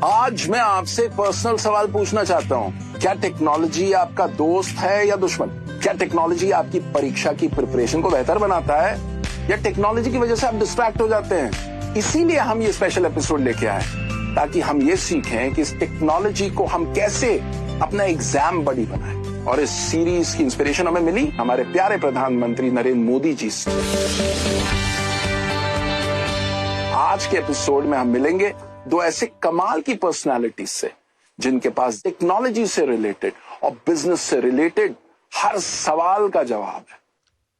आज मैं आपसे पर्सनल सवाल पूछना चाहता हूँ। क्या टेक्नोलॉजी आपका दोस्त है या दुश्मन? क्या टेक्नोलॉजी आपकी परीक्षा की प्रिपरेशन को बेहतर बनाता है या टेक्नोलॉजी की वजह से आप डिस्ट्रैक्ट हो जाते हैं? इसीलिए हम ये स्पेशल एपिसोड लेके आए ताकि हम ये सीखें कि इस टेक्नोलॉजी को हम कैसे अपना एग्जाम बडी बनाएं। और इस सीरीज की इंस्पिरेशन हमें मिली हमारे प्यारे प्रधानमंत्री नरेंद्र मोदी जी से। आज के एपिसोड में हम मिलेंगे दो ऐसे कमाल की पर्सनालिटी से जिनके पास टेक्नोलॉजी से रिलेटेड और बिजनेस से रिलेटेड हर सवाल का जवाब है।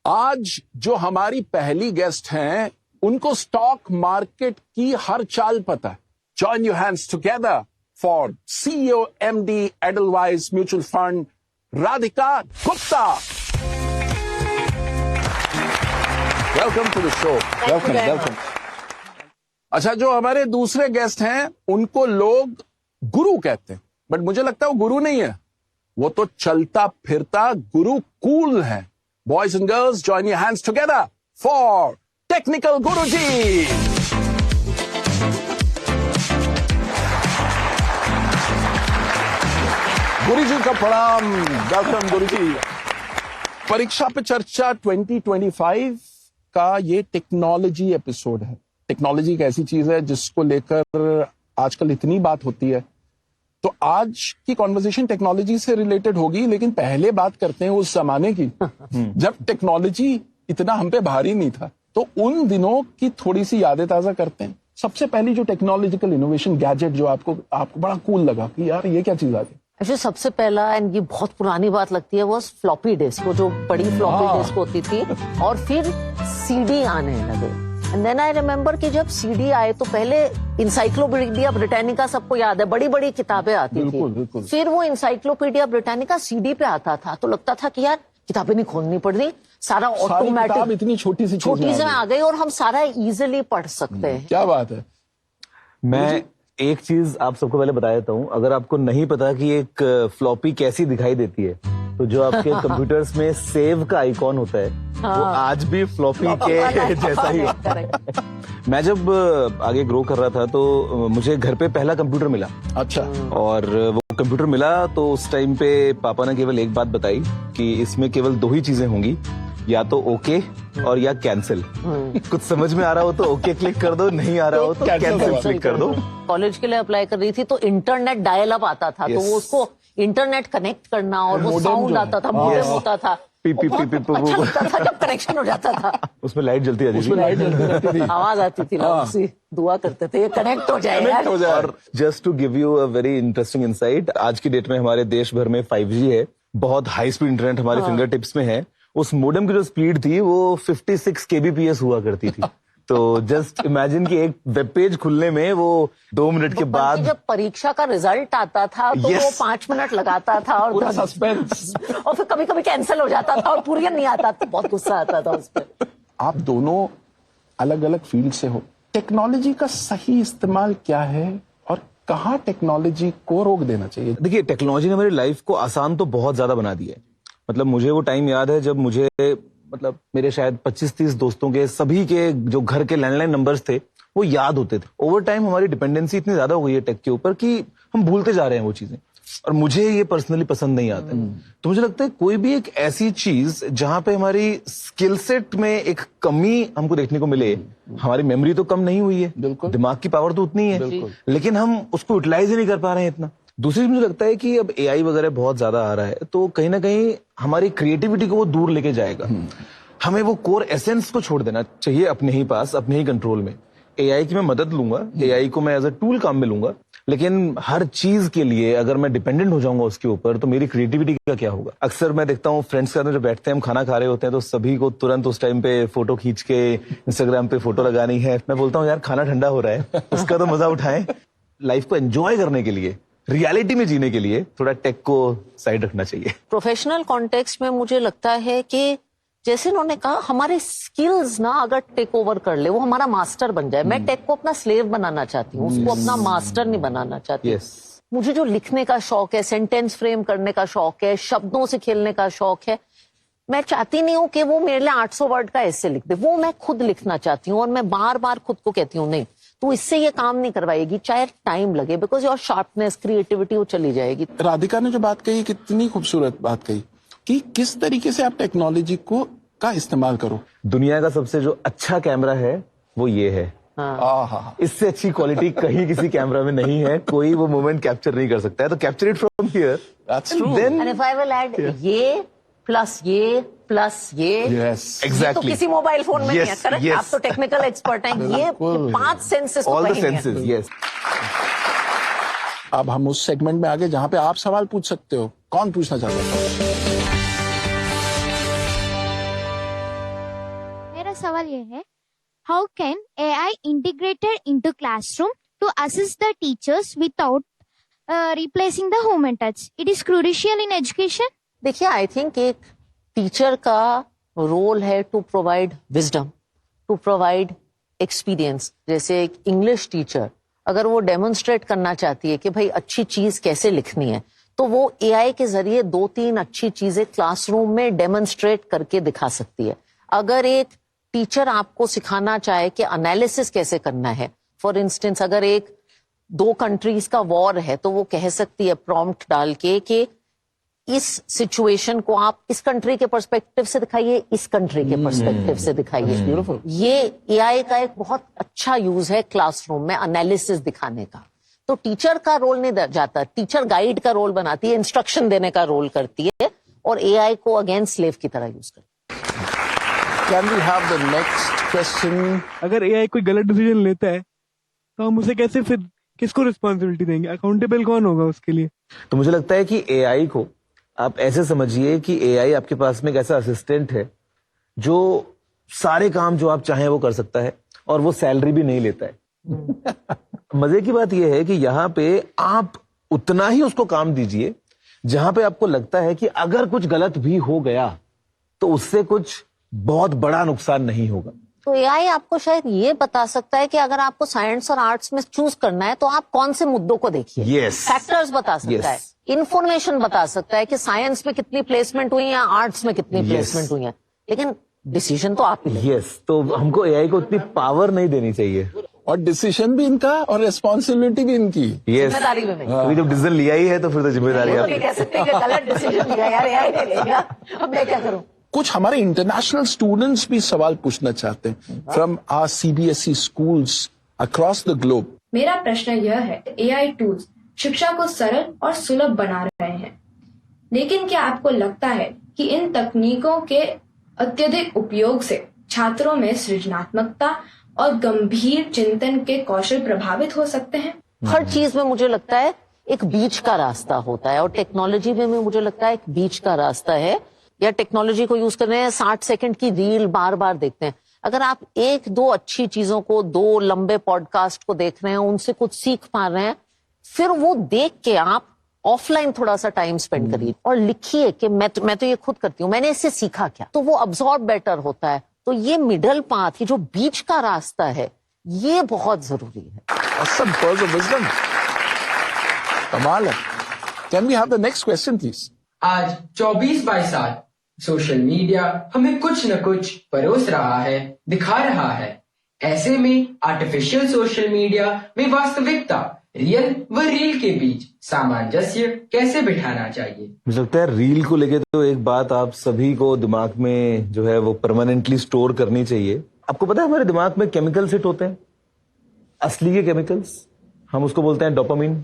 आज जो हमारी पहली गेस्ट हैं उनको स्टॉक मार्केट की हर चाल पता है। Join your hands together for CEO MD Edelweiss mutual fund Radhika Gupta. Welcome to the show. Welcome. अच्छा, जो हमारे दूसरे गेस्ट हैं उनको लोग गुरु कहते हैं, बट मुझे लगता है वो गुरु नहीं है, वो तो चलता फिरता गुरु कूल है। Boys and girls, join your hands together for technical Guruji. Guruji का प्रणाम। वेलकम गुरुजी। परीक्षा पे चर्चा 2025 का ये टेक्नोलॉजी एपिसोड है। टेक्नोलॉजी एक ऐसी चीज है जिसको लेकर आजकल इतनी बात होती है, तो आज की कॉन्वर्सेशन टेक्नोलॉजी से रिलेटेड होगी, लेकिन पहले बात करते हैं उस जमाने की जब टेक्नोलॉजी इतना हम पे भारी नहीं था। तो उन दिनों की थोड़ी सी यादें ताजा करते हैं। सबसे पहली जो टेक्नोलॉजिकल इनोवेशन गैजेट जो आपको बड़ा कूल लगा कि यार ये क्या चीज आ गई? एक्चुअली सबसे पहला, एंड ये बहुत पुरानी बात लगती है, वो फ्लॉपी डिस्क, वो जो बड़ी फ्लॉपी डिस्क होती थी, और फिर सीडी आने लगे। एंड देन आई रिमेम्बर कि जब सीडी आए तो पहले इंसाइक्लोपीडिया ब्रिटानिका सबको याद है, बड़ी बड़ी किताबें आती थी। फिर वो इंसाइक्लोपीडिया ब्रिटानिका सीडी पे आता था, तो लगता था कि यार किताबें नहीं खोलनी पड़ रही, सारा ऑटोमेटिक, इतनी छोटी सी आ गई और हम सारा इजीली पढ़ सकते हैं। क्या बात है। मैं एक चीज आप सबको पहले बता देता हूँ, अगर आपको नहीं पता कि एक फ्लॉपी कैसी दिखाई देती है, तो जो आपके कंप्यूटर्स में सेव का आइकॉन होता है, वो आज भी फ्लॉपी के जैसा ही होता है। मैं जब आगे ग्रो कर रहा था तो मुझे घर पे पहला कंप्यूटर मिला। अच्छा। और वो कंप्यूटर मिला तो उस टाइम पे पापा ने केवल एक बात बताई कि इसमें केवल दो ही चीजें होंगी, या तो ओके और या कैंसिल। कुछ समझ में आ रहा हो तो ओके क्लिक कर दो, नहीं आ रहा हो तो कैंसिल क्लिक कर दो। कॉलेज के लिए अप्लाई कर रही थी तो इंटरनेट डायल अप आता था, तो वो उसको इंटरनेट कनेक्ट करना, और वो साउंड आता था, मॉडेम होता था, अच्छा लगता था जब कनेक्शन हो जाता था। उसमें लाइट जलती रहती थी, आवाज आती थी, दुआ करते थे ये कनेक्ट हो जाए यार। और just to give you a very interesting insight, आज की डेट में हमारे देश भर में 5G है, बहुत हाई स्पीड इंटरनेट हमारे फिंगर टिप्स में है। उस मोडेम की जो स्पीड थी वो 56 kbps हुआ करती थी। तो जस्ट इमेजिन कि एक वेब पेज खुलने में वो 2 मिनट के बाद जब परीक्षा का रिजल्ट आता था तो वो 5 मिनट लगाता था, और पूरा सस्पेंस, और फिर कभी कभी कैंसिल हो जाता था और पूरी नहीं आता था, बहुत गुस्सा आता था उस पर। आप दोनों अलग अलग फील्ड से हो, टेक्नोलॉजी का सही इस्तेमाल क्या है और कहाँ टेक्नोलॉजी को रोक देना चाहिए? देखिए, टेक्नोलॉजी ने हमारी लाइफ को आसान तो बहुत ज्यादा बना दिया है। मतलब मुझे वो टाइम याद है जब मुझे, मतलब मेरे शायद 25-30 दोस्तों के सभी के जो घर के लैंडलाइन नंबर्स थे वो याद होते थे। ओवर टाइम हमारी डिपेंडेंसी इतनी ज्यादा हो गई है टेक के ऊपर कि हम भूलते जा रहे हैं वो चीजें, और मुझे ये पर्सनली पसंद नहीं आता है। तो मुझे लगता है कोई भी एक ऐसी चीज जहां पे हमारी स्किल सेट में एक कमी हमको देखने को मिले, हमारी मेमोरी तो कम नहीं हुई है, दिमाग की पावर तो उतनी है, लेकिन हम उसको यूटिलाइज ही नहीं कर पा रहे हैं इतना। दूसरी मुझे लगता है कि अब AI वगैरह बहुत ज्यादा आ रहा है, तो कहीं ना कहीं हमारी क्रिएटिविटी को वो दूर लेके जाएगा। हमें वो कोर एसेंस को छोड़ देना चाहिए अपने ही पास, अपने ही कंट्रोल में। AI की मैं मदद लूंगा, AI को मैं एज अ टूल काम में लूंगा, लेकिन हर चीज के लिए अगर मैं डिपेंडेंट हो जाऊंगा उसके ऊपर, तो मेरी क्रिएटिविटी का क्या होगा? अक्सर मैं देखता हूँ फ्रेंड्स के साथ जब बैठते हैं, हम खाना खा रहे होते हैं, तो सभी को तुरंत उस टाइम पे फोटो खींच के इंस्टाग्राम पे फोटो लगानी है। मैं बोलता हूँ यार खाना ठंडा हो रहा है, उसका तो मजा उठाएं। लाइफ को एंजॉय करने के लिए, रियलिटी में जीने के लिए थोड़ा टेक को साइड रखना चाहिए। प्रोफेशनल कॉन्टेक्स्ट में मुझे लगता है कि जैसे उन्होंने कहा, हमारे स्किल्स ना अगर टेक ओवर कर ले, वो हमारा मास्टर बन जाए। मैं टेक को अपना स्लेव बनाना चाहती हूँ, उसको अपना मास्टर नहीं बनाना चाहती। मुझे जो लिखने का शौक है, सेंटेंस फ्रेम करने का शौक है, शब्दों से खेलने का शौक है, मैं चाहती नहीं हूँ कि वो मेरे लिए 800 वर्ड का ऐसे लिख दे, वो मैं खुद लिखना चाहती हूँ। और मैं बार बार खुद को कहती हूँ नहीं, तो इससे ये काम नहीं करवाएगी, चाहे टाइम लगे, बिकॉज योर शार्पनेस, क्रिएटिविटी वो चली जाएगी। राधिका ने जो बात कही, कितनी खूबसूरत बात कही कि किस तरीके से आप टेक्नोलॉजी का इस्तेमाल करो। दुनिया का सबसे जो अच्छा कैमरा है वो ये है। हाँ। इससे अच्छी क्वालिटी कहीं किसी कैमरा में नहीं है, कोई वो मोमेंट कैप्चर नहीं कर सकता है। तो capture it from here, That's true. Then and if I will add ये प्लस ये प्लस ये, Yes. ये तो एग्जैक्टली किसी मोबाइल फोन में नहीं है, Yes, करेक्ट? yes. आप तो टेक्निकल एक्सपर्ट हैं, ये बिल्कुल। 5 senses all the senses, yes. अब हम उस सेगमेंट में आगे जहां पे आप सवाल पूछ सकते हो। कौन पूछना चाहता है? मेरा सवाल ये है, how can AI integrated into classroom to assist the teachers without replacing the human touch? It is crucial in education. देखिए, आई थिंक एक टीचर का रोल है to provide wisdom, to provide experience. जैसे एक इंग्लिश टीचर अगर वो demonstrate करना चाहती है कि भाई अच्छी चीज कैसे लिखनी है, तो वो AI के जरिए 2-3 अच्छी चीजें क्लासरूम में डेमोन्स्ट्रेट करके दिखा सकती है। अगर एक टीचर आपको सिखाना चाहे कि एनालिसिस कैसे करना है, फॉर इंस्टेंस अगर एक 2 कंट्रीज का वॉर है, तो वो कह सकती है प्रॉम्प्ट डाल के कि इस सिचुएशन को आप इस कंट्री के पर्सपेक्टिव से दिखाइए, इस कंट्री के पर्सपेक्टिव से दिखाइए। Beautiful. ये AI का एक बहुत अच्छा यूज है क्लासरूम में एनालिसिस दिखाने का। तो टीचर का रोल नहीं जाता, टीचर गाइड का रोल बनाती है, इंस्ट्रक्शन देने का रोल करती है, और AI को अगेन स्लेव की तरह यूज करती है। Can we have the next question? अगर AI कोई गलत डिसीजन लेता है तो हम उसे कैसे, फिर किसको रिस्पॉन्सिबिलिटी देंगे? अकाउंटेबल कौन होगा उसके लिए? तो मुझे लगता है कि AI को आप ऐसे समझिए कि AI आपके पास में एक ऐसा असिस्टेंट है जो सारे काम जो आप चाहें वो कर सकता है, और वो सैलरी भी नहीं लेता है। मजे की बात यह है कि यहाँ पे आप उतना ही उसको काम दीजिए जहां पे आपको लगता है कि अगर कुछ गलत भी हो गया तो उससे कुछ बहुत बड़ा नुकसान नहीं होगा। तो AI आपको शायद ये बता सकता है कि अगर आपको साइंस और आर्ट्स में चूज करना है तो आप कौन से मुद्दों को देखिए। Yes. फैक्टर्स बता सकता है, इंफॉर्मेशन बता सकता है कि साइंस में कितनी प्लेसमेंट हुई है, आर्ट्स में कितनी प्लेसमेंट हुई है, लेकिन डिसीजन तो आप ही लेंगे। यस, तो हमको AI को उतनी पावर नहीं देनी चाहिए। और डिसीजन भी इनका और रिस्पॉन्सिबिलिटी भी इनकी। यस, जिम्मेदारी में नहीं। अभी जब डिसीजन लिया ही है तो फिर तो जिम्मेदारी ये आपकी। कह सकते हैं कि गलत डिसीजन लिया यार, AI ने लिया, अब मैं क्या करूं? कुछ हमारे इंटरनेशनल स्टूडेंट्स भी सवाल पूछना चाहते हैं from our CBSE schools across the globe. मेरा प्रश्न यह है, AI टूल्स शिक्षा को सरल और सुलभ बना रहे हैं, लेकिन क्या आपको लगता है कि इन तकनीकों के अत्यधिक उपयोग से छात्रों में सृजनात्मकता और गंभीर चिंतन के कौशल प्रभावित हो सकते हैं? हर चीज में मुझे लगता है एक बीच का रास्ता होता है, और टेक्नोलॉजी में मुझे लगता है एक बीच का रास्ता है। या टेक्नोलॉजी को यूज कर रहे हैं, 60 सेकंड की रील बार बार देखते हैं, अगर आप 1-2 अच्छी चीजों को, 2 लंबे पॉडकास्ट को देख रहे हैं, उनसे कुछ सीख पा रहे हैं, फिर वो देख के आप ऑफलाइन थोड़ा सा टाइम स्पेंड करिए और लिखिए कि मैं तो ये खुद करती हूँ, मैंने इससे सीखा क्या, तो वो अब्सॉर्ब बेटर होता है। तो ये मिडल पाथ, ये जो बीच का रास्ता है, ये बहुत जरूरी है। Awesome pearls of wisdom. कमाल है। Can we have the next question, please? आज 24/7 सोशल मीडिया हमें कुछ न कुछ परोस रहा है, दिखा रहा है। ऐसे में आर्टिफिशियल सोशल मीडिया में वास्तविकता, रियल व रील के बीच सामंजस्य कैसे बिठाना चाहिए? मुझे लगता है रील को लेके तो एक बात आप सभी को दिमाग में जो है वो परमानेंटली स्टोर करनी चाहिए। आपको पता है हमारे दिमाग में केमिकल्स हिट होते हैं, असली के केमिकल्स, हम उसको बोलते हैं डोपामिन।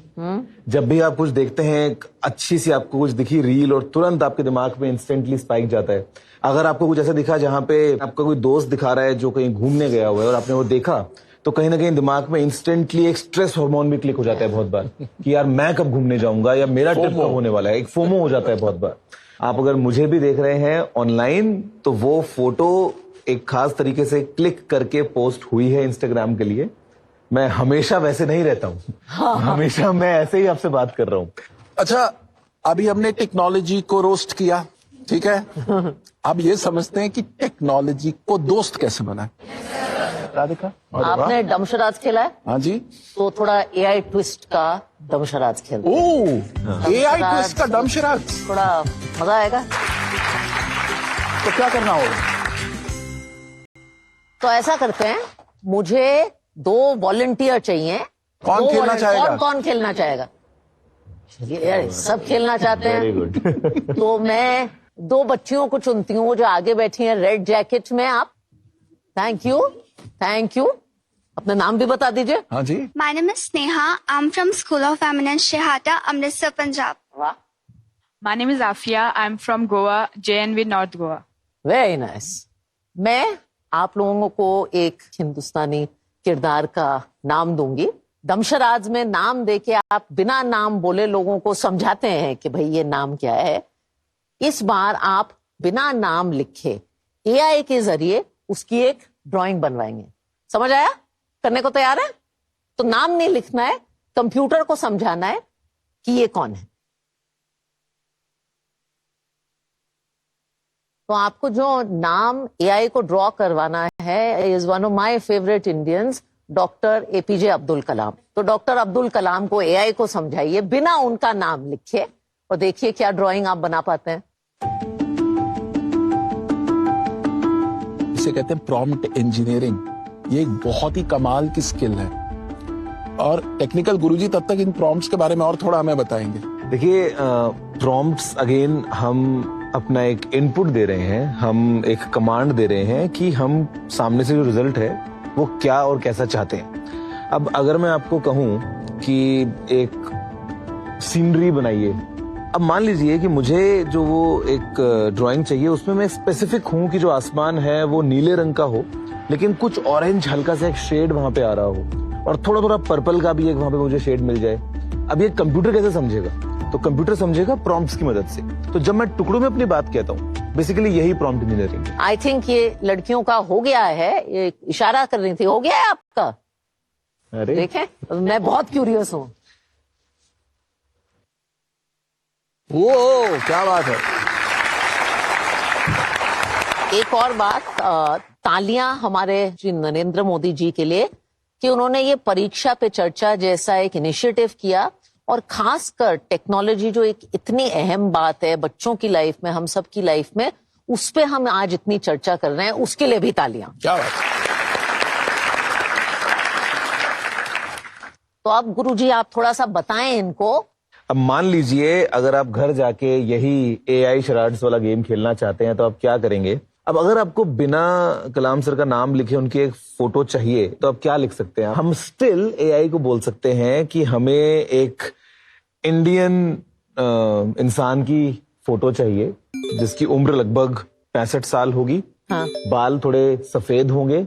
जब भी आप कुछ देखते हैं, एक अच्छी सी आपको कुछ दिखी रील, और तुरंत आपके दिमाग में इंस्टेंटली स्पाइक जाता है। अगर आपको कुछ ऐसा दिखा जहां पे आपका कोई दोस्त दिखा रहा है जो कहीं घूमने गया हुआ है और आपने वो देखा, तो कहीं ना कहीं दिमाग में इंस्टेंटली एक स्ट्रेस हार्मोन भी क्लिक हो जाता है बहुत बार कि यार मैं कब घूमने जाऊंगा या मेरा ट्रिप कब होने वाला है। एक फोमो हो जाता है बहुत बार। आप अगर मुझे भी देख रहे हैं ऑनलाइन, तो वो फोटो एक खास तरीके से क्लिक करके पोस्ट हुई है इंस्टाग्राम के लिए। मैं हमेशा वैसे नहीं रहता हूँ, हमेशा मैं ऐसे ही आपसे बात कर रहा हूँ। अच्छा, अभी हमने टेक्नोलॉजी को रोस्ट किया, ठीक है? अब ये समझते हैं कि टेक्नोलॉजी को दोस्त कैसे बनाए। राधिका, आपने डमशराज खेला है? हाँ जी। तो थोड़ा AI ट्विस्ट का डमशराज खेल, AI ट्विस्ट का डमशराज, थोड़ा मजा आएगा। तो क्या करना होगा? तो ऐसा करते हैं, मुझे 2 वॉलंटियर चाहिए। कौन खेलना चाहेगा? कौन खेलना चाहेगा? चलिए यार, सब खेलना चाहते हैं। Very good. तो मैं 2 बच्चियों को चुनती हूँ जो आगे बैठी हैं रेड जैकेट में। आप थैंक यू। अपना नाम भी बता दीजिए। हाँ जी। My name is Sneha. I'm from School of Eminence Shehata, Amritsar, Punjab. वाह, My name is Afia. I'm from Goa, JNV North Goa. Very nice. मैं आप लोगों को एक हिंदुस्तानी किरदार का नाम दूंगी। दमशराज में नाम देके आप बिना नाम बोले लोगों को समझाते हैं कि भाई ये नाम क्या है। इस बार आप बिना नाम लिखे एआई के जरिए उसकी एक ड्राइंग बनवाएंगे। समझ आया? करने को तैयार है? तो नाम नहीं लिखना है, कंप्यूटर को समझाना है कि ये कौन है। तो आपको जो नाम एआई को ड्रॉ करवाना है is one of my favourite Indians, doctor A P J Abdul Kalam. तो डॉक्टर अब्दुल कलाम को एआई को समझाइए बिना उनका नाम लिखे और देखिए क्या ड्राइंग आप बना पाते हैं। इसे कहते हैं प्रॉम्प्ट इंजीनियरिंग। ये एक बहुत ही कमाल की स्किल है और टेक्निकल गुरुजी तब तक इन प्रॉम्प्ट्स के बारे में और थोड़ा हमें बताएंगे। देखिए, प्रॉम्प्ट्स अगेन हम अपना एक इनपुट दे रहे हैं, हम एक कमांड दे रहे हैं कि हम सामने से जो रिजल्ट है वो क्या और कैसा चाहते हैं। अब अगर मैं आपको कहूं कि एक सीनरी बनाइए, अब मान लीजिए कि मुझे जो वो एक ड्राइंग चाहिए उसमें मैं स्पेसिफिक हूं कि जो आसमान है वो नीले रंग का हो, लेकिन कुछ ऑरेंज हल्का सा एक शेड वहां पे आ रहा हो और थोड़ा थोड़ा पर्पल का भी एक वहां पे मुझे शेड मिल जाए। अब ये कंप्यूटर कैसे समझेगा? तो कंप्यूटर समझेगा प्रॉम्प्ट्स की मदद से। तो जब मैं टुकड़ों में अपनी बात कहता हूँ, बेसिकली यही प्रॉम्प्ट इंजीनियरिंग है। आई थिंक ये लड़कियों का हो गया है, ये इशारा कर रही थी, हो गया है आपका? अरे देखें, मैं बहुत क्यूरियस हूँ। वो क्या बात है। एक और बात, तालियां हमारे श्री नरेंद्र मोदी जी के लिए कि उन्होंने ये परीक्षा पे चर्चा जैसा एक इनिशिएटिव किया और खासकर टेक्नोलॉजी जो एक इतनी अहम बात है बच्चों की लाइफ में, हम सब की लाइफ में, उस पे हम आज इतनी चर्चा कर रहे हैं, उसके लिए भी तालियां। क्या बात है। तो अब गुरुजी आप थोड़ा सा बताएं इनको। अब मान लीजिए अगर आप घर जाके यही एआई शरारट्स वाला गेम खेलना चाहते हैं तो आप क्या करेंगे? अब अगर आपको बिना कलाम सर का नाम लिखे उनकी एक फोटो चाहिए तो आप क्या लिख सकते हैं? हम स्टिल एआई को बोल सकते हैं कि हमें एक इंडियन इंसान की फोटो चाहिए जिसकी उम्र लगभग 65 साल होगी। हाँ। बाल थोड़े सफेद होंगे,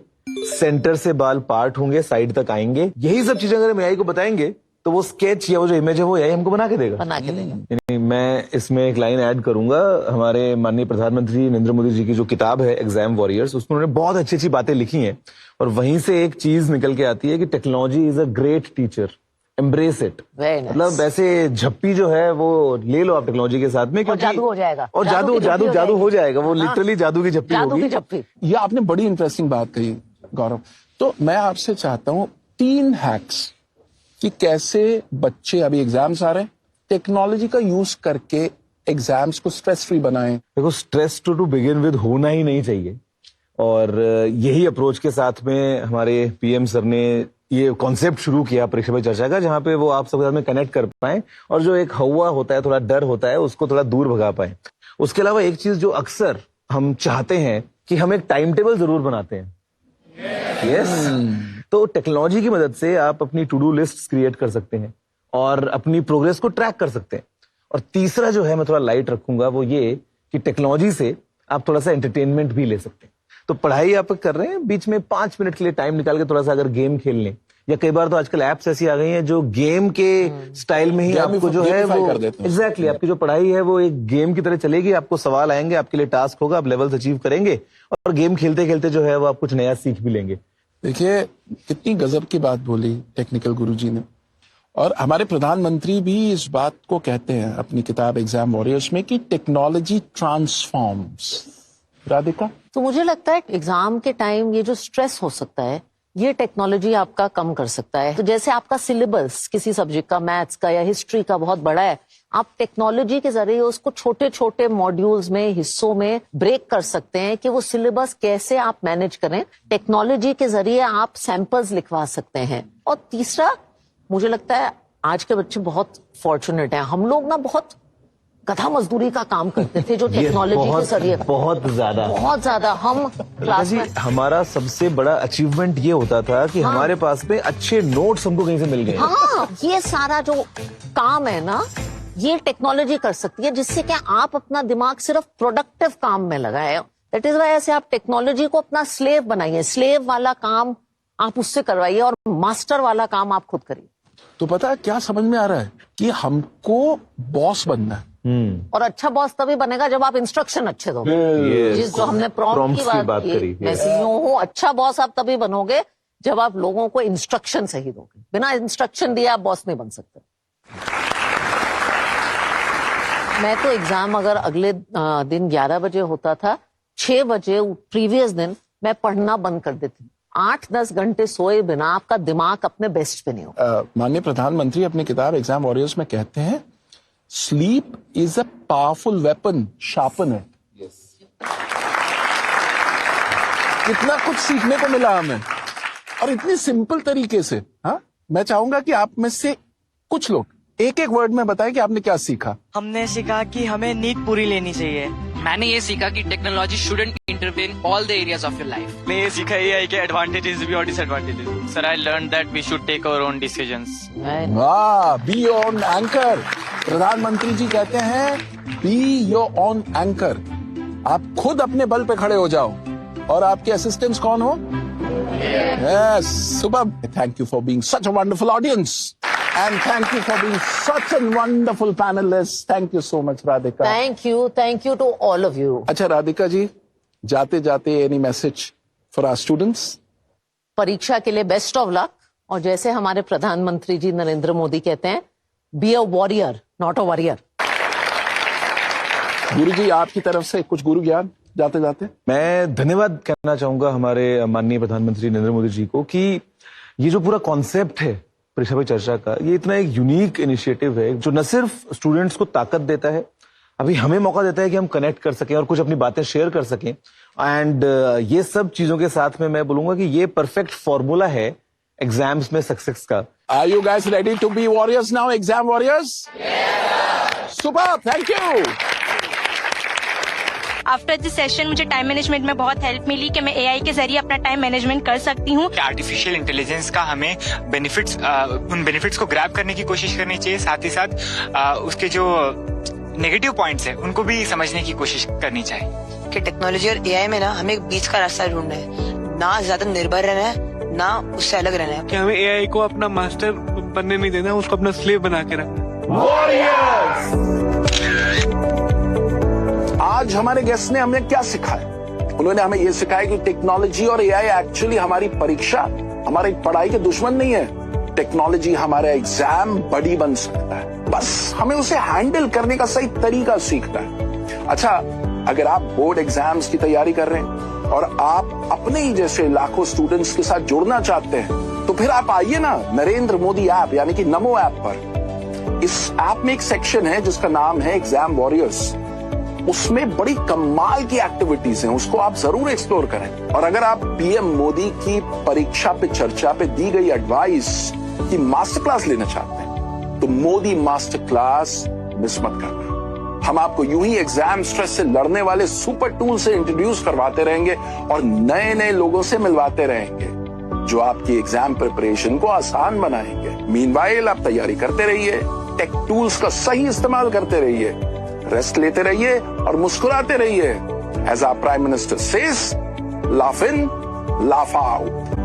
सेंटर से बाल पार्ट होंगे, साइड तक आएंगे। यही सब चीजें अगर हम एआई को बताएंगे तो वो स्केच या वो जो इमेज है वो एआई हमको बना के देगा। यानी मैं इसमें एक लाइन ऐड करूंगा, हमारे माननीय प्रधानमंत्री नरेंद्र मोदी जी की जो किताब है एग्जाम वॉरियर्स, उसमें उन्होंने बहुत अच्छी अच्छी बातें लिखी हैं और वहीं से एक चीज निकल के आती है कि technology is a great teacher, embrace it. मतलब ऐसे झप्पी जो है वो ले लो आप टेक्नोलॉजी के साथ में, क्योंकि जादू हो जाएगा। और जादू हो जाएगा। वो लिटरली जादू की झप्पी होगी। ये आपने बड़ी इंटरेस्टिंग बात कही गौरव। तो मैं आपसे चाहता हूं 3 हैक्स कि कैसे बच्चे, अभी एग्जाम्स आ रहे हैं, टेक्नोलॉजी का यूज करके एग्जाम्स को स्ट्रेस फ्री बनाएं। देखो, स्ट्रेस टू बिगिन विद होना ही नहीं चाहिए और यही अप्रोच के साथ में हमारे पीएम सर ने ये कॉन्सेप्ट शुरू किया परीक्षा पे चर्चा का, जहां पे वो आप सबके साथ में कनेक्ट कर पाए और जो एक हवा होता है, थोड़ा डर होता है, उसको थोड़ा दूर भगा पाए। उसके अलावा एक चीज जो अक्सर हम चाहते हैं कि हम एक टाइम टेबल जरूर बनाते हैं। यस। तो टेक्नोलॉजी की मदद से आप अपनी टू डू लिस्ट क्रिएट कर सकते हैं और अपनी प्रोग्रेस को ट्रैक कर सकते हैं। और तीसरा जो है मैं थोड़ा लाइट रखूंगा वो ये कि टेक्नोलॉजी से आप थोड़ा सा एंटरटेनमेंट भी ले सकते हैं। तो पढ़ाई आप कर रहे हैं, बीच में 5 मिनट के लिए टाइम निकाल के थोड़ा सा अगर गेम खेल लें, या कई बार तो आजकल एप्स ऐसी आ गई हैं जो गेम के स्टाइल में ही आपको जो है वो एग्जैक्टली आपकी जो पढ़ाई है वो एक गेम की तरह चलेगी। आपको सवाल आएंगे, आपके लिए टास्क होगा, आप लेवल्स अचीव करेंगे और गेम खेलते खेलते जो है वो आप कुछ नया सीख भी लेंगे। देखिए कितनी गजब की बात बोली टेक्निकल गुरुजी ने। और हमारे प्रधानमंत्री भी इस बात को कहते हैं अपनी किताब एग्जाम वॉरियर्स में कि टेक्नोलॉजी ट्रांसफॉर्म्स। राधिका? तो मुझे लगता है एग्जाम के टाइम ये जो स्ट्रेस हो सकता है ये टेक्नोलॉजी आपका कम कर सकता है। तो जैसे आपका सिलेबस किसी सब्जेक्ट का, मैथ्स का या हिस्ट्री का बहुत बड़ा है, आप टेक्नोलॉजी के जरिए उसको छोटे छोटे मॉड्यूल्स में, हिस्सों में ब्रेक कर सकते हैं कि वो सिलेबस कैसे आप मैनेज करें। टेक्नोलॉजी के जरिए आप सैंपल्स लिखवा सकते हैं। और तीसरा, मुझे लगता है आज के बच्चे बहुत फॉर्चुनेट हैं। हम लोग ना बहुत गधा मजदूरी का काम करते थे जो टेक्नोलॉजी के जरिए बहुत ज्यादा हम क्लास जी, में हमारा सबसे बड़ा अचीवमेंट ये होता था कि हमारे पास में अच्छे नोट्स हमको कहीं से मिल गए। हाँ, ये सारा जो काम है ना, ये टेक्नोलॉजी कर सकती है, जिससे कि आप अपना दिमाग सिर्फ प्रोडक्टिव काम में लगाए। दैट इज वाई ऐसे आप टेक्नोलॉजी को अपना स्लेव बनाइए। स्लेव वाला काम आप उससे करवाइए और मास्टर वाला काम आप खुद करिए। तो पता है क्या समझ में आ रहा है कि हमको बॉस बनना है। और अच्छा बॉस तभी बनेगा जब आप इंस्ट्रक्शन अच्छे दोगे। जिस जो हमने प्रॉम्प्ट की बात की, मैं सीईओ हूँ, अच्छा बॉस आप तभी बनोगे जब आप लोगों को इंस्ट्रक्शन सही दोगे। बिना इंस्ट्रक्शन दिए आप बॉस नहीं बन सकते। मैं तो एग्जाम अगर अगले दिन 11 बजे होता था, 6 बजे प्रीवियस दिन मैं पढ़ना बंद कर देती। 8-10 घंटे सोए बिना आपका दिमाग अपने बेस्ट पे नहीं होगा। माननीय प्रधानमंत्री अपनी किताब एग्जाम वॉरियर्स में कहते हैं, sleep is a powerful weapon, sharpen it. कितना कुछ सीखने को मिला हमें, और इतनी सिंपल तरीके से। हाँ, मैं चाहूंगा कि आप में से कुछ लोग एक एक वर्ड में बताएं कि आपने क्या सीखा। हमने सीखा कि हमें नींद पूरी लेनी चाहिए। मैंने ये सीखा कि technology shouldn't intervene all the areas of your life. मैं ये सीखा एआई के एडवांटेजेस भी और disadvantages. Sir, I learn that we should take our own decisions. वाह, बी ऑन एंकर। प्रधानमंत्री जी कहते हैं, बी योर ऑन एंकर। आप खुद अपने बल पे खड़े हो जाओ। और आपके असिस्टेंट्स कौन हो? यस, सुबह। Thank you for being such a wonderful audience and thank you for being such a wonderful panelist. Thank you so much, Radhika. Thank you to all of you. अच्छा राधिका जी, जाते जाते any message for our students? परीक्षा के लिए best of luck. और जैसे हमारे प्रधानमंत्री जी नरेंद्र मोदी कहते हैं, be a warrior not a warrior. गुरु जी, आपकी तरफ से कुछ गुरु ज्ञान जाते जाते? मैं धन्यवाद कहना चाहूंगा हमारे माननीय प्रधानमंत्री नरेंद्र मोदी जी को कि ये जो पूरा कॉन्सेप्ट है परीक्षा पे चर्चा का, ये इतना एक यूनिक इनिशिएटिव है जो न सिर्फ स्टूडेंट्स को ताकत देता है, अभी हमें मौका देता है कि हम कनेक्ट कर सकें और कुछ अपनी बातें शेयर कर सकें। एंड ये सब चीजों के साथ में मैं बोलूंगा कि ये परफेक्ट फॉर्मूला है एग्जाम्स में सक्सेस का। Are you guys ready to be warriors now, exam warriors? Super, thank you. After this session मुझे टाइम मैनेजमेंट में बहुत हेल्प मिली कि मैं एआई के जरिए अपना टाइम मैनेजमेंट कर सकती हूँ। आर्टिफिशियल इंटेलिजेंस का हमें बेनिफिट्स, उन बेनिफिट्स को ग्रैब करने की कोशिश करनी चाहिए, साथ ही साथ उसके जो नेगेटिव पॉइंट्स हैं उनको भी समझने की कोशिश करनी चाहिए। कि टेक्नोलॉजी और एआई में ना हमें एक बीच का रास्ता ढूंढना है, ना ज्यादा निर्भर रहना है, ना उससे अलग रहना है। कि हमें एआई को अपना मास्टर बनने नहीं देना, उसको अपना स्लेव बना के रखना। आज हमारे गेस्ट ने हमें क्या सिखाया? उन्होंने हमें यह सिखाया कि टेक्नोलॉजी और एआई एक्चुअली हमारी परीक्षा, हमारी पढ़ाई के दुश्मन नहीं है। टेक्नोलॉजी हमारा एग्जाम बड़ी बन सकता है, बस हमें उसे हैंडल करने का सही तरीका सीखना है। अच्छा, अगर आप बोर्ड एग्जाम्स की तैयारी कर रहे हैं और आप अपने ही जैसे लाखों स्टूडेंट्स के साथ जुड़ना चाहते हैं, तो फिर आप आइए ना नरेंद्र मोदी ऐप यानी कि नमो ऐप पर। इस ऐप में एक सेक्शन है जिसका नाम है एग्जाम वॉरियर्स। उसमें बड़ी कमाल की एक्टिविटीज हैं, उसको आप जरूर एक्सप्लोर करें। और अगर आप पीएम मोदी की परीक्षा पे चर्चा पे दी गई एडवाइस की मास्टर क्लास लेना चाहते हैं, तो मोदी मास्टर क्लास मिस मत करना। हम आपको यूं ही एग्जाम स्ट्रेस से लड़ने वाले सुपर टूल से इंट्रोड्यूस करवाते रहेंगे और नए नए लोगों से मिलवाते रहेंगे जो आपकी एग्जाम प्रिपरेशन को आसान बनाएंगे। मीनवाइल आप तैयारी करते रहिए, टेक टूल्स का सही इस्तेमाल करते रहिए, रेस्ट लेते रहिए और मुस्कुराते रहिए। As our prime minister says, laugh in, laugh out.